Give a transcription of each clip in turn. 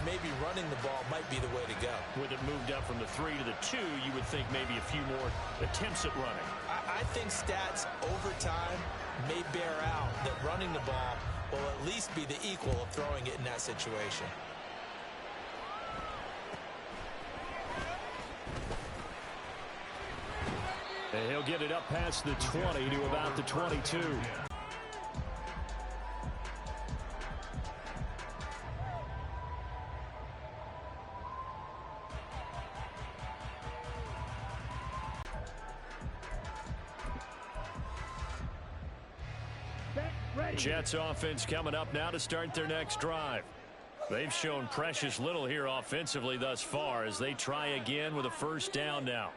maybe running the ball might be the way to go. With it moved up from the 3 to the 2, you would think maybe a few more attempts at running. I think stats over time may bear out that running the ball will at least be the equal of throwing it in that situation. And he'll get it up past the 20 to about the 22. Jets offense coming up now to start their next drive. They've shown precious little here offensively thus far as they try again with a first down now.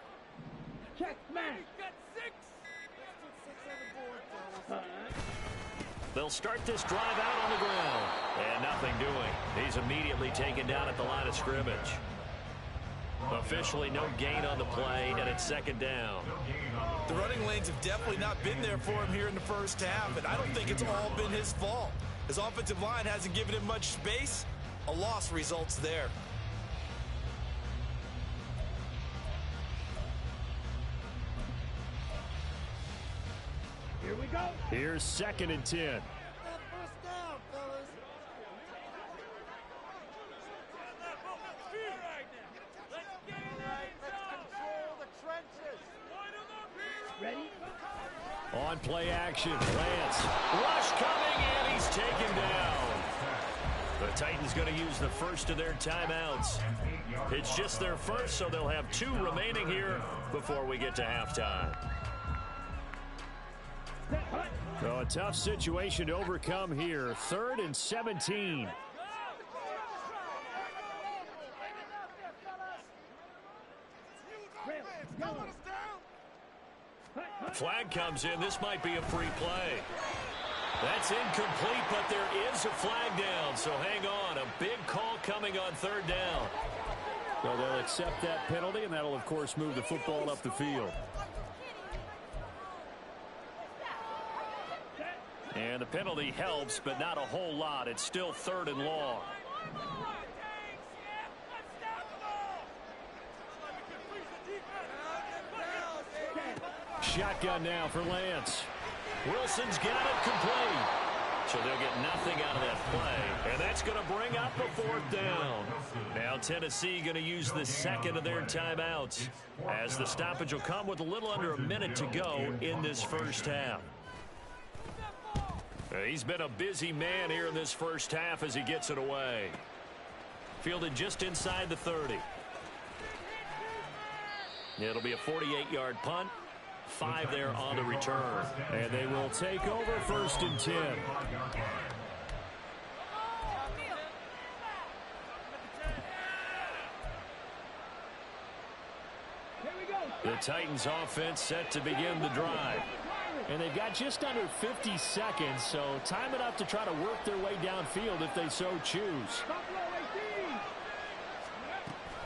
They'll start this drive out on the ground. And nothing doing. He's immediately taken down at the line of scrimmage. Officially no gain on the play, and it's second down. The running lanes have definitely not been there for him here in the first half, and I don't think it's all been his fault. His offensive line hasn't given him much space. A loss results there. Here we go. Here's 2nd and 10. First down, fellas. Control the trenches. Ready? On play action, Lance. Rush coming, and he's taken down. The Titans going to use the first of their timeouts. It's just their first, so they'll have 2 remaining here before we get to halftime. So a tough situation to overcome here. 3rd and 17. Flag comes in. This might be a free play. That's incomplete, but there is a flag down. So hang on. A big call coming on 3rd down. Well, they'll accept that penalty, and that'll, of course, move the football up the field. And the penalty helps, but not a whole lot. It's still 3rd and long. Shotgun now for Lance. Wilson's got it complete. So they'll get nothing out of that play. And that's going to bring up a 4th down. Now Tennessee going to use the 2nd of their timeouts, as the stoppage will come with a little under a minute to go in this first half. He's been a busy man here in this first half as he gets it away. Fielded just inside the 30. It'll be a 48-yard punt. 5 there on the return. And they will take over 1st and 10. The Titans offense set to begin the drive. And they've got just under 50 seconds, so time enough to try to work their way downfield if they so choose.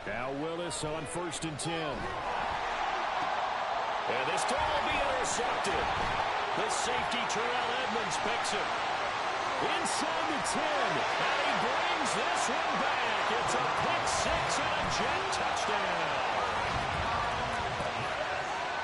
Now Willis on 1st and 10. And this throw will be intercepted. The safety, Terrell Edmonds, picks it. Inside the 10. And he brings this one back. It's a pick-6 and a Jet touchdown.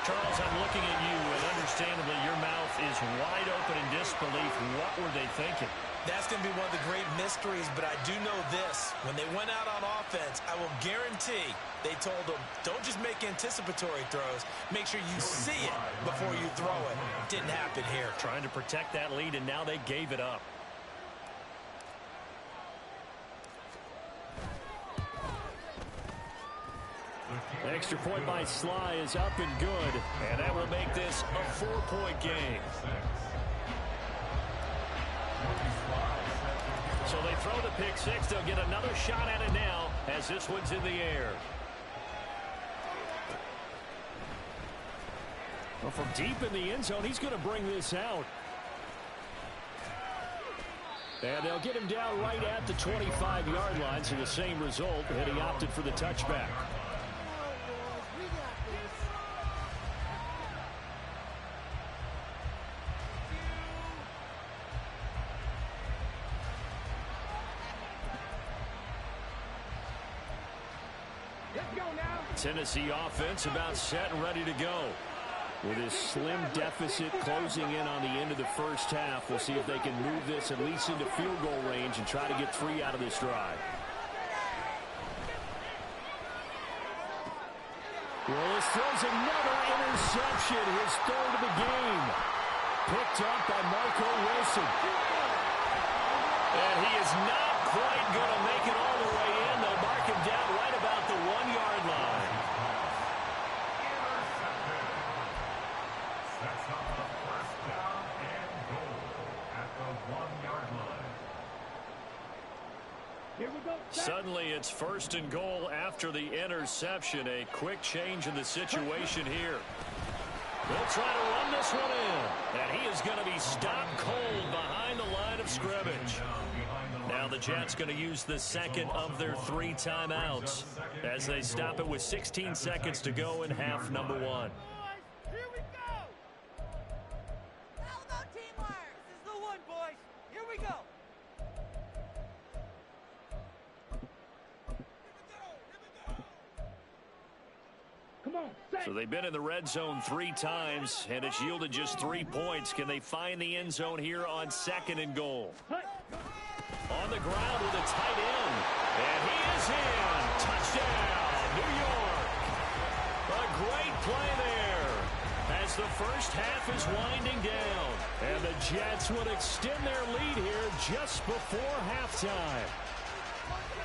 Charles, I'm looking at you, and understandably your mouth is wide open in disbelief. What were they thinking? That's going to be one of the great mysteries, but I do know this. When they went out on offense, I will guarantee they told them, don't just make anticipatory throws. Make sure you see it before you throw it. Didn't happen here. Trying to protect that lead, and now they gave it up. Extra point by Sly is up and good. And that will make this a 4-point game. So they throw the pick-6. They'll get another shot at it now as this one's in the air. Well, from deep in the end zone, he's going to bring this out. And they'll get him down right at the 25-yard line, so the same result, and he opted for the touchback. Tennessee offense about set and ready to go. With this slim deficit closing in on the end of the first half, we'll see if they can move this at least into field goal range and try to get 3 out of this drive. Willis throws another interception, his 3rd of the game. Picked up by Marco Wilson. And he is not quite going to make it all the way in. They'll mark him down right about the 1-yard line. Sets up the first down and goal at the 1-yard line. Here we go. Suddenly it's 1st and goal after the interception. A quick change in the situation here. They'll try to run this one in. And he is going to be stopped cold behind the line of scrimmage. Now the Jets going to use the 2nd of their 3 timeouts as they stop it with 16 seconds to go in half number 1. Here we go. How about teamwork? This is the one, boys. Here we go. So they've been in the red zone 3 times, and it's yielded just 3 points. Can they find the end zone here on 2nd and goal? On the ground with a tight end. And he is in. Touchdown, New York. A great play there as the first half is winding down. And the Jets would extend their lead here just before halftime.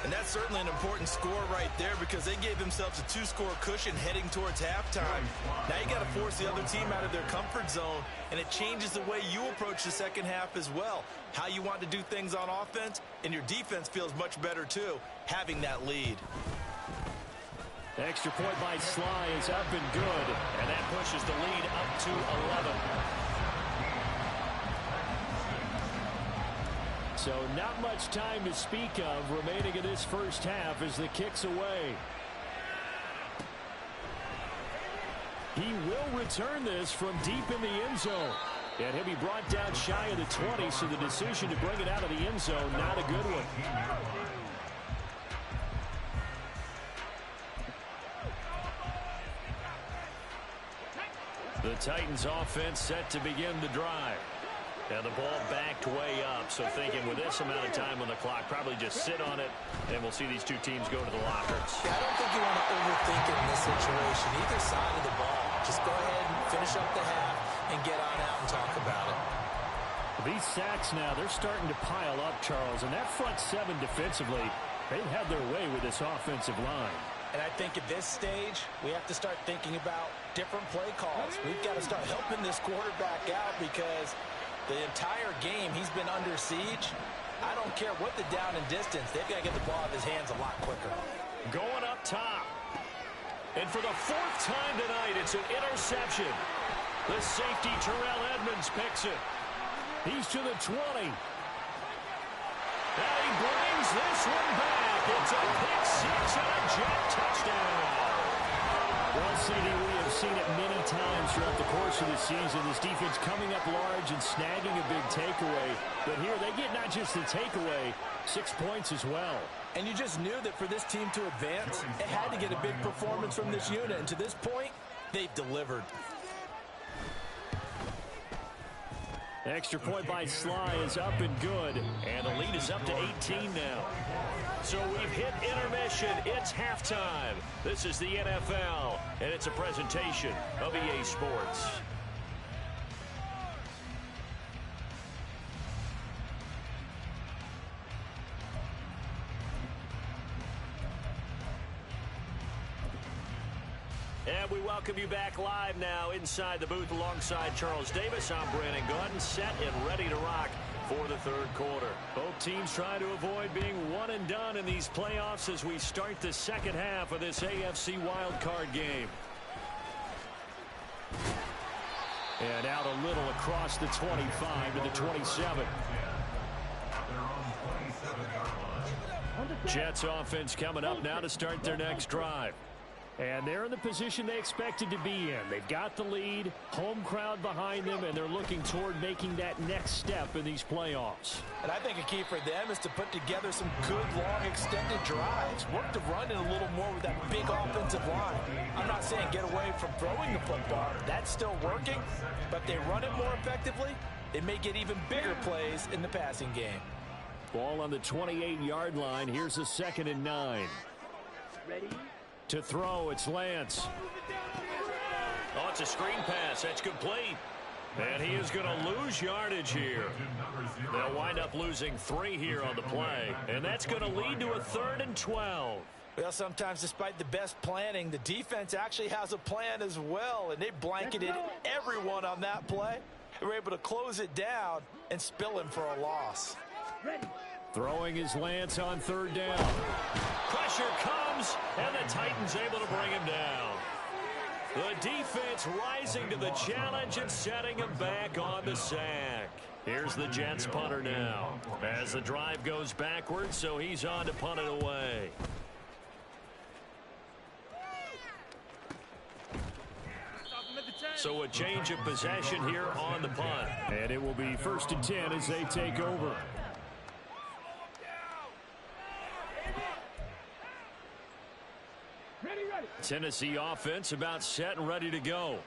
And that's certainly an important score right there because they gave themselves a 2-score cushion heading towards halftime. Now you got to force the other team out of their comfort zone, and it changes the way you approach the second half as well. How you want to do things on offense, and your defense feels much better too, having that lead. Extra point by Sly is up and good, and that pushes the lead up to 11. So not much time to speak of remaining in this first half as the kick's away. He will return this from deep in the end zone. And he'll be brought down shy of the 20, so the decision to bring it out of the end zone, not a good one. The Titans offense set to begin the drive. And the ball backed way up, so thinking with this amount of time on the clock, probably just sit on it, and we'll see these two teams go to the lockers. Yeah, I don't think you want to overthink it in this situation. Either side of the ball. Just go ahead and finish up the half and get on out and talk about it. These sacks now, they're starting to pile up, Charles, and that front 7 defensively, they've had their way with this offensive line. And I think at this stage, we have to start thinking about different play calls. We've got to start helping this quarterback out because the entire game he's been under siege. I don't care what the down and distance. They've got to get the ball out of his hands a lot quicker. Going up top. And for the 4th time tonight, it's an interception. The safety, Terrell Edmonds, picks it. He's to the 20. And he brings this one back. It's a pick 6 and a Jet touchdown. Well, CD, we have seen it many times throughout the course of the season. This defense coming up large and snagging a big takeaway. But here they get not just the takeaway, 6 points as well. And you just knew that for this team to advance, it had to get a big performance from this unit. And to this point, they've delivered. Extra point by Sly is up and good. And the lead is up to 18 now. So we've hit intermission. It's halftime. This is the NFL, and it's a presentation of EA Sports. And we welcome you back live now inside the booth alongside Charles Davis. I'm Brandon Gunn, set and ready to rock for the 3rd quarter. Both teams trying to avoid being one and done in these playoffs as we start the second half of this AFC wildcard game. And out a little across the 25 to the 27. Jets offense coming up now to start their next drive. And they're in the position they expected to be in. They've got the lead, home crowd behind them, and they're looking toward making that next step in these playoffs. And I think a key for them is to put together some good, long, extended drives. Work the run in a little more with that big offensive line. I'm not saying get away from throwing the football. That's still working. But if they run it more effectively, they may get even bigger plays in the passing game. Ball on the 28-yard line. Here's a 2nd and 9. Ready? To throw, it's Lance. Oh, it's a screen pass. That's complete. And he is going to lose yardage here. They'll wind up losing 3 here on the play. And that's going to lead to a 3rd and 12. Well, sometimes despite the best planning, the defense actually has a plan as well. And they blanketed everyone on that play. They were able to close it down and spill him for a loss. Throwing is Lance on 3rd down. Pressure comes, and the Titans able to bring him down. The defense rising to the challenge and setting him back on the sack. Here's the Jets punter now. As the drive goes backwards, so he's on to punt it away. So a change of possession here on the punt. And it will be 1st and 10 as they take over. Tennessee offense about set and ready to go.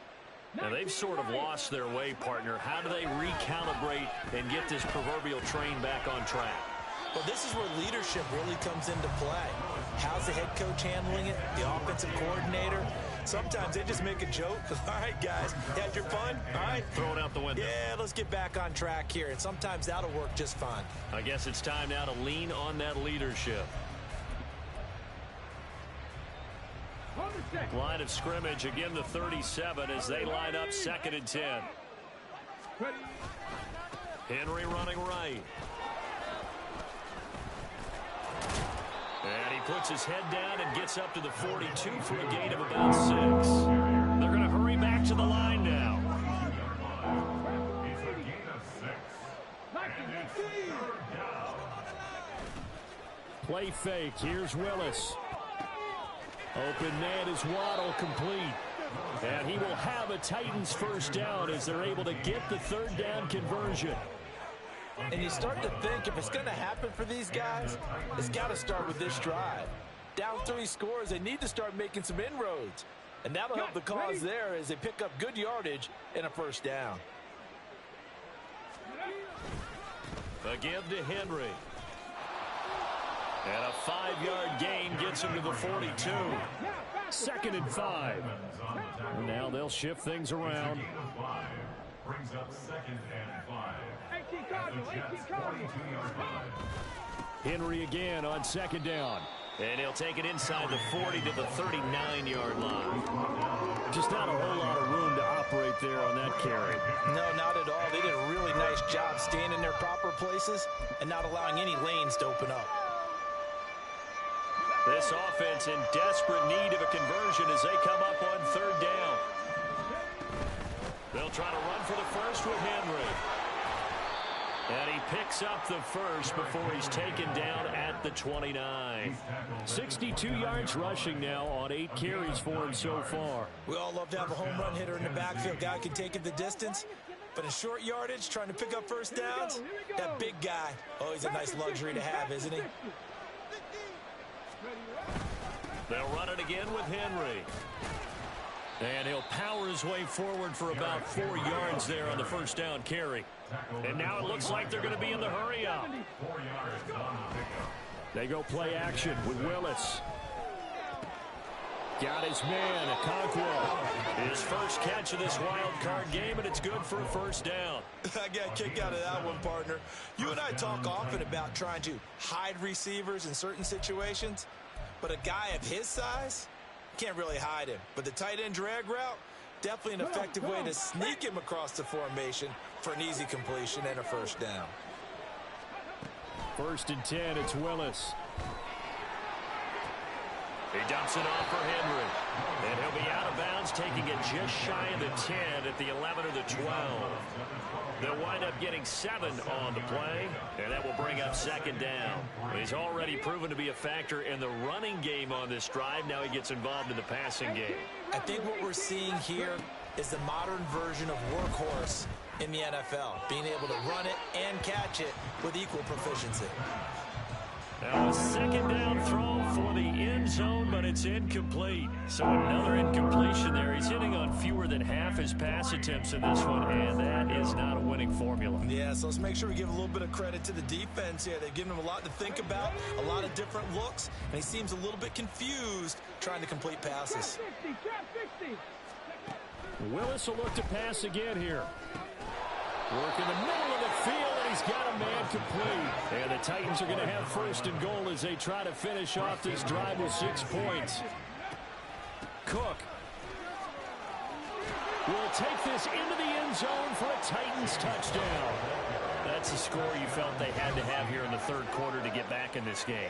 Now they've sort of lost their way, partner. How do they recalibrate and get this proverbial train back on track? Well, this is where leadership really comes into play. How's the head coach handling it? The offensive coordinator? Sometimes they just make a joke. All right, guys, you had your fun? All right. Throw it out the window. Yeah, let's get back on track here. And sometimes that'll work just fine. I guess it's time now to lean on that leadership. Line of scrimmage, again the 37 as they line up 2nd and 10. Henry running right. And he puts his head down and gets up to the 42 for a gain of about 6. They're going to hurry back to the line now. Play fake. Here's Willis. Open man is Waddle, complete. And he will have a Titans 1st down as they're able to get the 3rd down conversion. And you start to think if it's going to happen for these guys, it's got to start with this drive. Down 3 scores, they need to start making some inroads. And that'll help the cause there as they pick up good yardage and a 1st down. A give to Henry. And a 5-yard gain gets him to the 42. 2nd and 5. And now they'll shift things around. Brings up 2nd and 5. At the Jets' 42-yard line. Henry again on 2nd down. And he'll take it inside the 40 to the 39-yard line. Just not a whole lot of room to operate there on that carry. No, not at all. They did a really nice job staying in their proper places and not allowing any lanes to open up. This offense in desperate need of a conversion as they come up on 3rd down. They'll try to run for the 1st with Henry. And he picks up the 1st before he's taken down at the 29. 62 yards rushing now on 8 carries for him so far. We all love to have a home run hitter in the backfield. Guy can take it the distance. But in short yardage, trying to pick up 1st downs, that big guy, oh, he's a nice luxury to have, isn't he? They'll run it again with Henry. And he'll power his way forward for about 4 yards there on the 1st down carry. And now it looks like they're going to be in the hurry up. 4 yards on the pickup. They go play action with Willis. Got his man, Okonkwo. His first catch of this wild card game, and it's good for a 1st down. I got a kick out of that one, partner. You and I talk often about trying to hide receivers in certain situations, but a guy of his size, can't really hide him. But the tight end drag route, definitely an effective way to sneak him across the formation for an easy completion and a 1st down. 1st and 10, it's Willis. He dumps it off for Henry. And he'll be out of bounds, taking it just shy of the 10 at the 11 or the 12. They'll wind up getting 7 on the play, and that will bring up second down. He's already proven to be a factor in the running game on this drive. Now he gets involved in the passing game. I think what we're seeing here is the modern version of workhorse in the NFL, being able to run it and catch it with equal proficiency. Now a second down throw for the end zone, but it's incomplete. So another incompletion there. He's hitting on fewer than half his pass attempts in this one, and that is not a winning formula. Yeah, so let's make sure we give a little bit of credit to the defense here. They've given him a lot to think about, a lot of different looks, and he seems a little bit confused trying to complete passes. Willis will look to pass again here. Work in the middle of the field, and he's got a man complete. And the Titans are going to have first and goal as they try to finish off this drive with 6 points. Cook will take this into the end zone for a Titans touchdown. That's a score you felt they had to have here in the third quarter to get back in this game.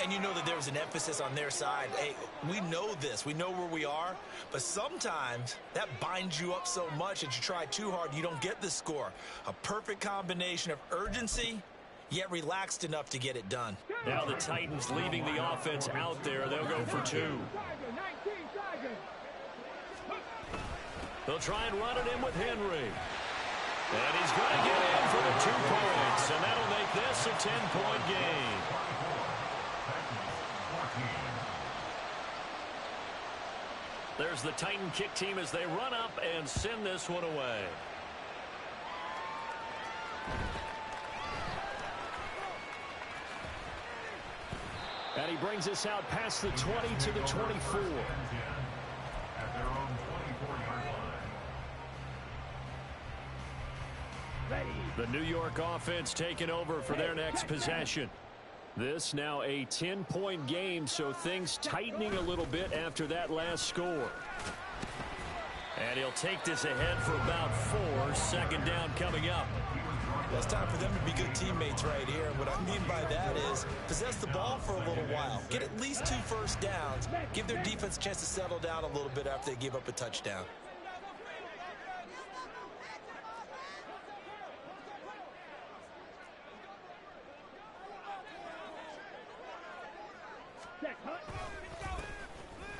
And you know that there was an emphasis on their side. Hey, we know this. We know where we are. But sometimes that binds you up so much that you try too hard, you don't get the score. A perfect combination of urgency, yet relaxed enough to get it done. Now the Titans leaving the offense out there. They'll go for 2. They'll try and run it in with Henry. And he's going to get in for the 2 points. And that'll make this a 10-point game. There's the Titan kick team as they run up and send this one away. And he brings us out past the 20 to the 24. At their own 24-yard line. The New York offense taking over for their next possession. This now a 10-point game, so things tightening a little bit after that last score. And he'll take this ahead for about 4. Second down coming up. It's time for them to be good teammates right here. And what I mean by that is possess the ball for a little while. Get at least 2 first downs. Give their defense a chance to settle down a little bit after they give up a touchdown.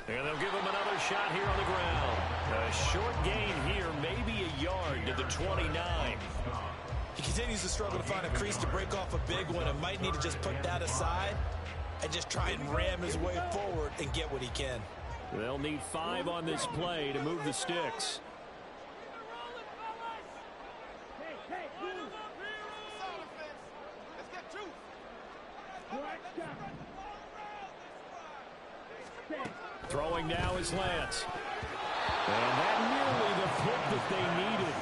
And they'll give him another shot here on the ground. A short gain here, maybe a yard to the 29. He continues to struggle to find a crease to break off a big one and might need to just put that aside and just try and ram his way forward and get what he can. They'll need 5 on this play to move the sticks. Throwing now is Lance. And that nearly the pick that they needed.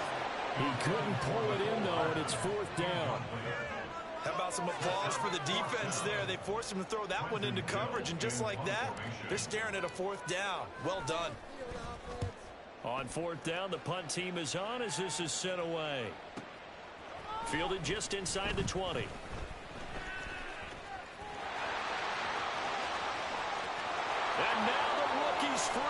He couldn't pull it in, though, and it's 4th down. How about some applause for the defense there? They forced him to throw that one into coverage, and just like that, they're staring at a 4th down. Well done. On 4th down, the punt team is on as this is sent away. Fielded just inside the 20. And now the rookie's free.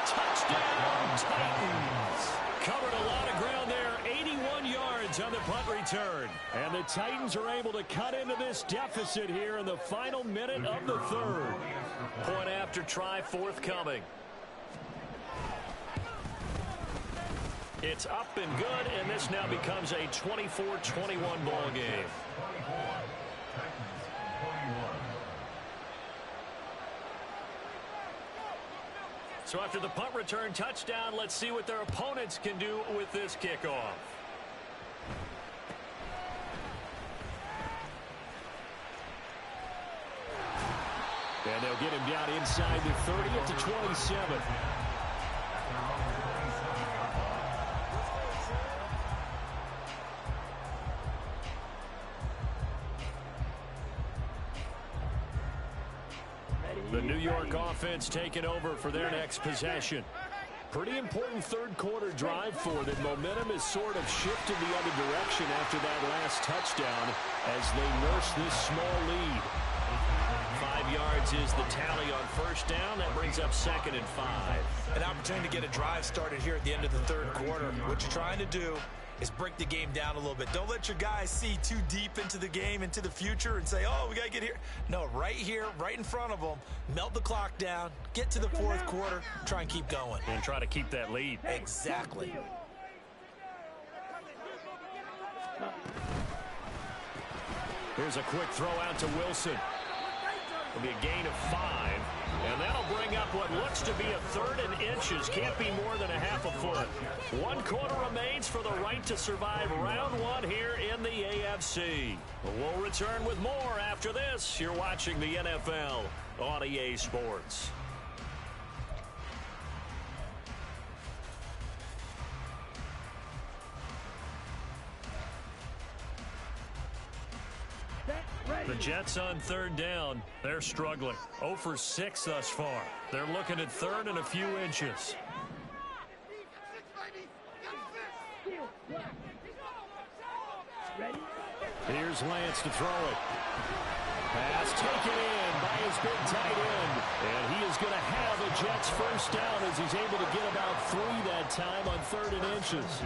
Touchdown, Titans. Covered a lot of ground there. 81 yards on the punt return. And the Titans are able to cut into this deficit here in the final minute of the third. Point after try forthcoming. It's up and good, and this now becomes a 24-21 ball game. So after the punt return touchdown, let's see what their opponents can do with this kickoff. And they'll get him down inside the 30 at the 27. The New York offense taking over for their next possession. Pretty important third quarter drive for them. Momentum has sort of shifted the other direction after that last touchdown as they nurse this small lead. 5 yards is the tally on first down. That brings up 2nd and 5. An opportunity to get a drive started here at the end of the third quarter. What you're trying to do is break the game down a little bit. Don't let your guys see too deep into the game, into the future, and say, oh, we got to get here. No, right here, right in front of them, melt the clock down, get to the fourth quarter, try and keep going. And try to keep that lead. Exactly. Here's a quick throw out to Wilson. It'll be a gain of 5. And that'll bring up what looks to be a 3rd and inches. Can't be more than a half a foot. 1 quarter remains for the right to survive round 1 here in the AFC. We'll return with more after this. You're watching the NFL on EA Sports. The Jets on 3rd down. They're struggling. 0 for 6 thus far. They're looking at 3rd and a few inches. Here's Lance to throw it. Pass taken in by his big tight end. And he is going to have a Jets first down as he's able to get about 3 that time on 3rd and inches.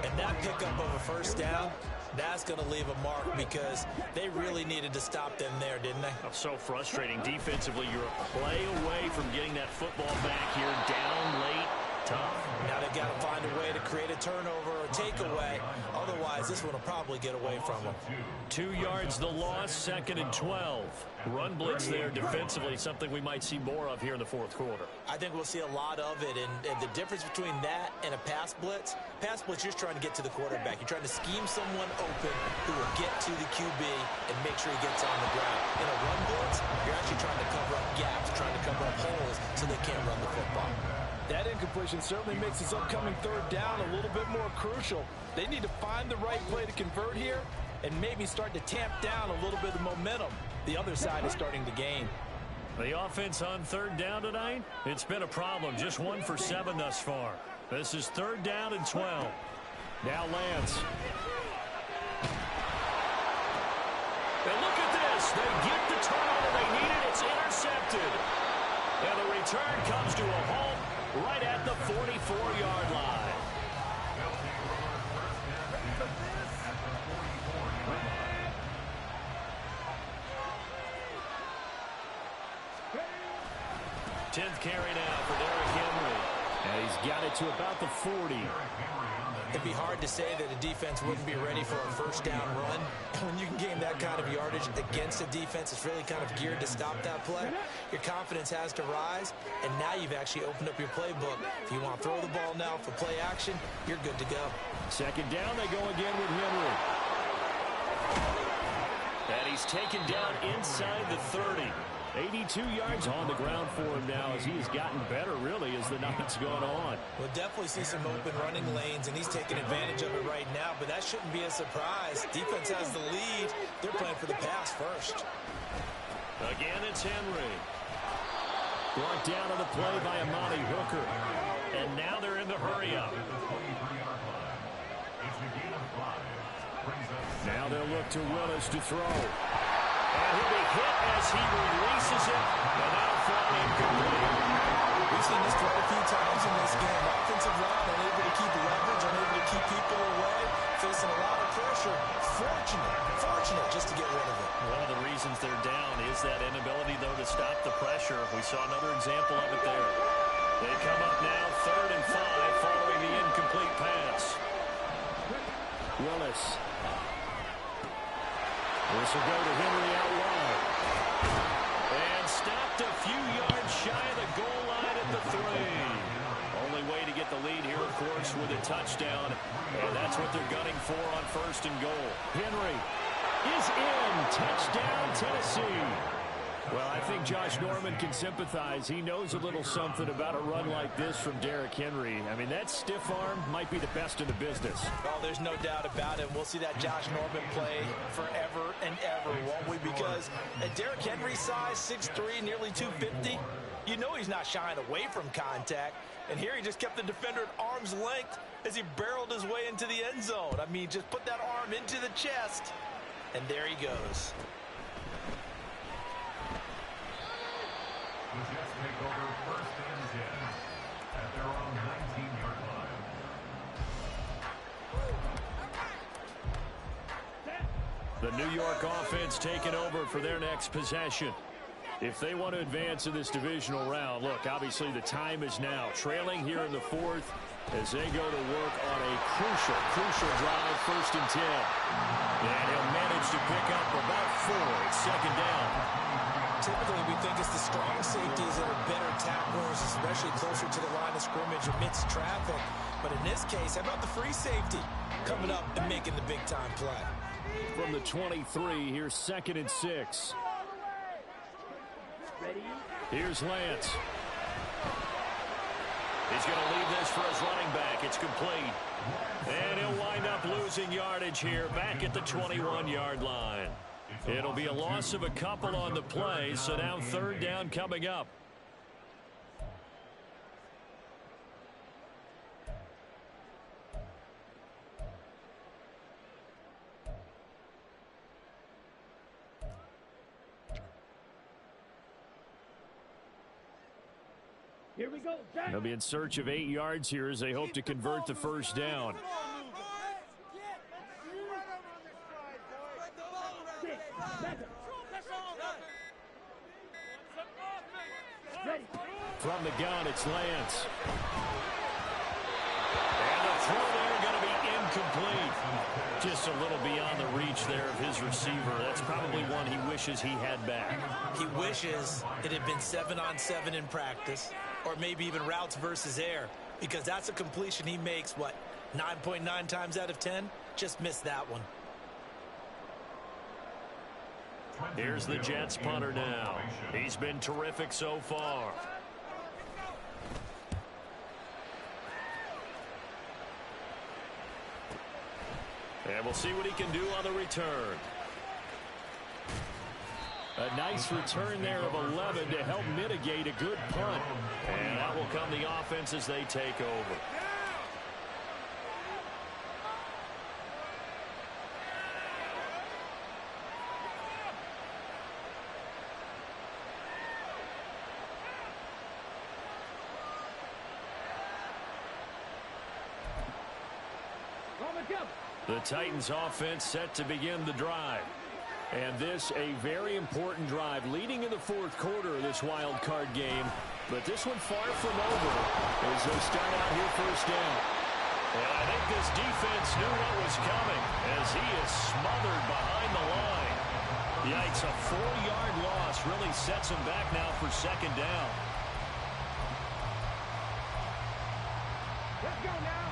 And that pickup of a first down, that's going to leave a mark because they really needed to stop them there, didn't they? Oh, so frustrating. Defensively, you're a play away from getting that football back here. Down late, tough. Now they've got to find a way to create a turnover or takeaway. Otherwise, this one will probably get away from them. 2 yards the loss, 2nd and 12. Run blitz there defensively, something we might see more of here in the fourth quarter. I think we'll see a lot of it, and the difference between that and a pass blitz, you're just trying to get to the quarterback. You're trying to scheme someone open who will get to the QB and make sure he gets on the ground. In a run blitz, you're actually trying to cover up gaps, trying to cover up holes so they can't run the football. That incompletion certainly makes this upcoming 3rd down a little bit more crucial. They need to find the right play to convert here and maybe start to tamp down a little bit of momentum. The other side is starting to gain. The offense on 3rd down tonight, it's been a problem. Just 1 for 7 thus far. This is 3rd down and 12. Now Lance. And look at this. They get the turnover they needed. It's intercepted. And the return comes to a halt right at the 44-yard line. Tenth carry now for Derrick Henry. And he's got it to about the 40. It'd be hard to say that a defense wouldn't be ready for a first down run. When you can gain that kind of yardage against a defense that's really kind of geared to stop that play, your confidence has to rise, and now you've actually opened up your playbook. If you want to throw the ball now for play action, you're good to go. 2nd down, they go again with Henry. And he's taken down inside the 30. 82 yards on the ground for him now as he's gotten better, really, as the night's gone on. We'll definitely see some open running lanes, and he's taking advantage of it right now, but that shouldn't be a surprise. Defense has the lead. They're playing for the pass first. Again, it's Henry. Brought down on the play by Amani Hooker. And now they're in the hurry-up. Now they'll look to Willis to throw. And he'll be hit as he releases it. And now thrown incomplete. We've seen this quite a few times in this game. Offensive line unable to keep leverage, unable to keep people away, facing a lot of pressure. Fortunate just to get rid of it. One of the reasons they're down is that inability, though, to stop the pressure. We saw another example of it there. They come up now 3rd and 5 following the incomplete pass. Willis. This will go to Henry out wide. And stopped a few yards shy of the goal line at the 3. Only way to get the lead here, of course, with a touchdown. And that's what they're gunning for on 1st and goal. Henry is in. Touchdown, Tennessee. Well, I think Josh Norman can sympathize. He knows a little something about a run like this from Derrick Henry. I mean, that stiff arm might be the best in the business. Oh, there's no doubt about it. We'll see that Josh Norman play forever and ever, won't we? Because at Derrick Henry's size, 6'3", nearly 250, you know he's not shying away from contact. And here he just kept the defender at arm's length as he barreled his way into the end zone. I mean, just put that arm into the chest, and there he goes. New York offense taking over for their next possession. If they want to advance in this divisional round, look, obviously the time is now. Trailing here in the fourth as they go to work on a crucial drive, 1st and 10. And he'll manage to pick up about 4. It's 2nd down. Typically, we think it's the strong safeties that are better tacklers, especially closer to the line of scrimmage amidst traffic. But in this case, how about the free safety coming up and making the big-time play? From the 23, here's 2nd and 6. Here's Lance. He's going to leave this for his running back. It's complete. And he'll wind up losing yardage here back at the 21-yard line. It'll be a loss of a couple on the play, so now 3rd down coming up. Here we go. They'll be in search of 8 yards here as they hope to convert the 1st down. From the gun, it's Lance. And the throw there going to be incomplete. Just a little beyond the reach there of his receiver. That's probably one he wishes he had back. He wishes it had been 7-on-7 in practice, or maybe even routes versus air, because that's a completion he makes, what, 9.9 times out of 10? Just missed that one. Here's the Jets punter now. He's been terrific so far. And we'll see what he can do on the return. A nice return there of 11 to help mitigate a good punt. And that will come the offense as they take over. The Titans offense set to begin the drive. And this a very important drive leading in the 4th quarter of this wild card game. But this one far from over as they start out here 1st down. And I think this defense knew what was coming as he is smothered behind the line. Yikes, a 4-yard loss really sets him back now for 2nd down. Let's go now.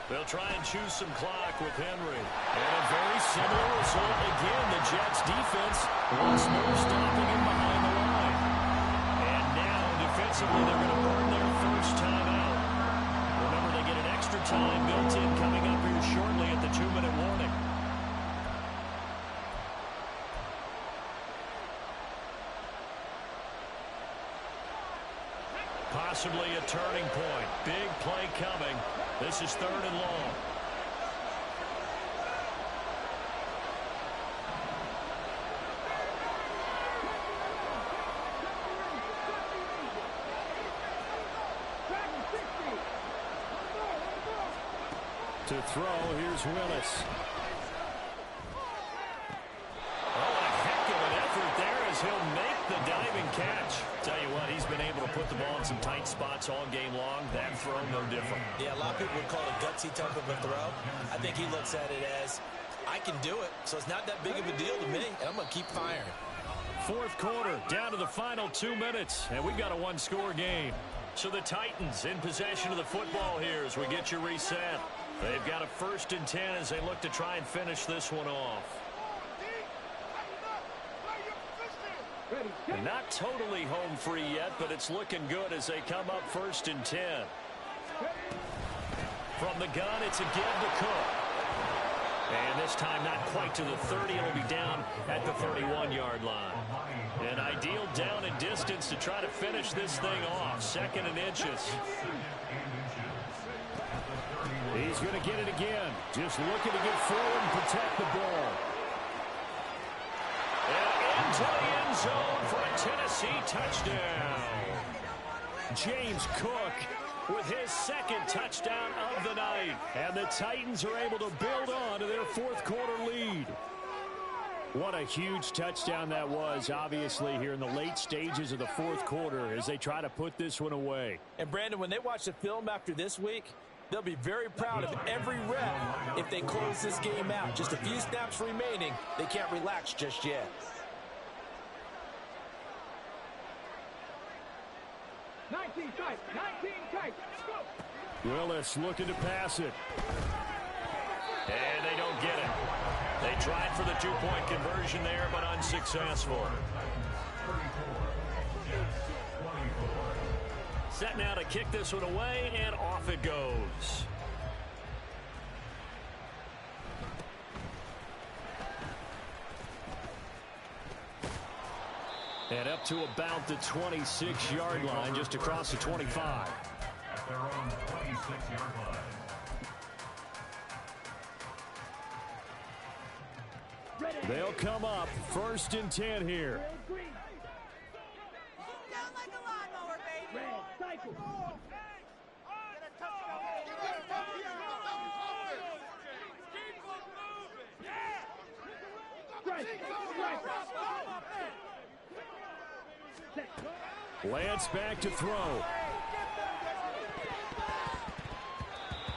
They'll try and choose some clock with Henry. And a very similar result. Again, the Jets defense once more stopping him behind the line. And now, defensively, they're going to burn their first time out. Remember, they get an extra time built in coming up here shortly at the 2-minute warning. Possibly a turning point. Big play coming. This is 3rd and long. To throw, here's Willis. He'll make the diving catch. Tell you what, he's been able to put the ball in some tight spots all game long. That throw, no different. Yeah, a lot of people would call it a gutsy type of a throw. I think he looks at it as, I can do it, so it's not that big of a deal to me, and I'm going to keep firing. 4th quarter, down to the final 2 minutes, and we've got a 1-score game. So the Titans in possession of the football here as we get you reset. They've got a 1st and 10 as they look to try and finish this one off. Not totally home free yet, but it's looking good as they come up 1st and 10. From the gun, it's a give to Cook. And this time not quite to the 30. It'll be down at the 31-yard line. An ideal down and distance to try to finish this thing off. 2nd and inches. He's going to get it again. Just looking to get forward and protect the ball. And into the end zone for a Tennessee touchdown. James Cook with his second touchdown of the night. And the Titans are able to build on to their fourth quarter lead. What a huge touchdown that was, obviously, here in the late stages of the fourth quarter as they try to put this one away. And, Brandon, when they watch the film after this week, they'll be very proud of every rep if they close this game out. Just a few snaps remaining. They can't relax just yet. Willis looking to pass it. And they don't get it. They tried for the two-point conversion there, but unsuccessful. Set now to kick this one away, and off it goes. And up to about the 26-yard line, just across the 25. At their own 26-yard line. They'll come up 1st and 10 here. Down like a lawnmower, baby. Get a touchdown. Lance back to throw.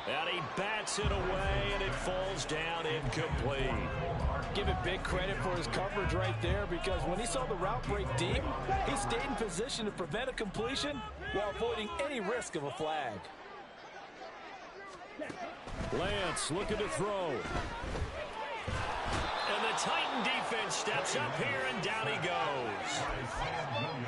And he bats it away, and it falls down incomplete. Give it big credit for his coverage right there, because when he saw the route break deep, he stayed in position to prevent a completion while avoiding any risk of a flag. Lance looking to throw. And the Titan defense steps up here, and down he goes.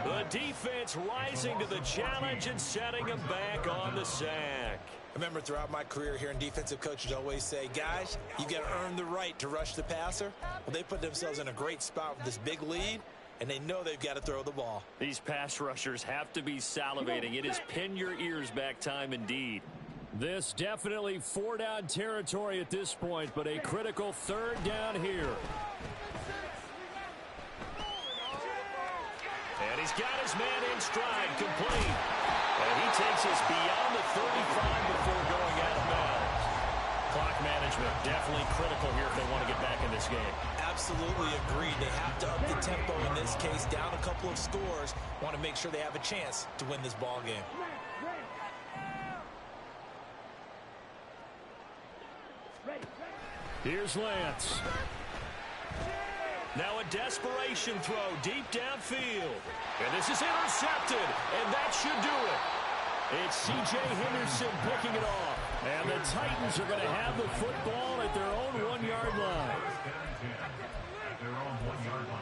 The defense rising to the challenge and setting him back on the sack. I remember throughout my career hearing defensive coaches always say, guys, you got to earn the right to rush the passer. Well, they put themselves in a great spot with this big lead, and they know they've got to throw the ball. These pass rushers have to be salivating. It is pin your ears back time indeed. This definitely 4-down territory at this point, but a critical 3rd down here. And he's got his man in stride, complete. And he takes us beyond the 35 before going out of bounds. Clock management definitely critical here if they want to get back in this game. Absolutely agreed. They have to up the tempo in this case, down a couple of scores. Want to make sure they have a chance to win this ball game. Here's Lance. Now a desperation throw deep downfield. And this is intercepted, and that should do it. It's C.J. Henderson picking it off. And the Titans are going to have the football at their own 1-yard line. At their own 1-yard line.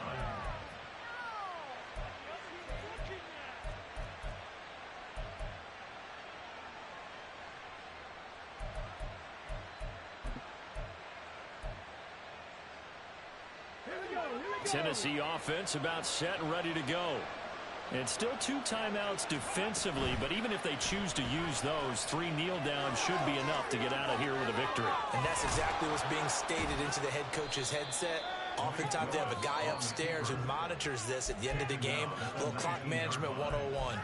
Tennessee offense about set and ready to go. And still 2 timeouts defensively, but even if they choose to use those, 3 kneel downs should be enough to get out of here with a victory. And that's exactly what's being stated into the head coach's headset. Oftentimes they have a guy upstairs who monitors this at the end of the game. A little clock management 101.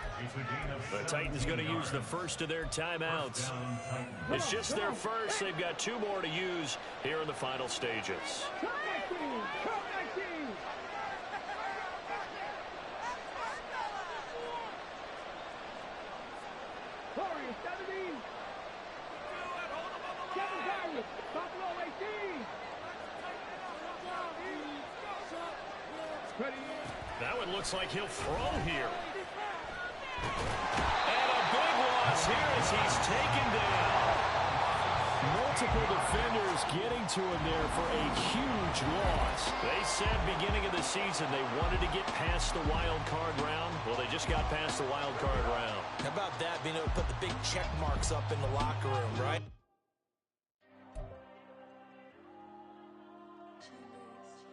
The Titans going to use the first of their timeouts. It's just their first. They've got 2 more to use here in the final stages. That one looks like he'll throw here. And a big loss here as he's taken down. Multiple defenders getting to him there for a huge loss. They said beginning of the season they wanted to get past the wild card round. Well, they just got past the wild card round. How about that, being able to put the big check marks up in the locker room, right?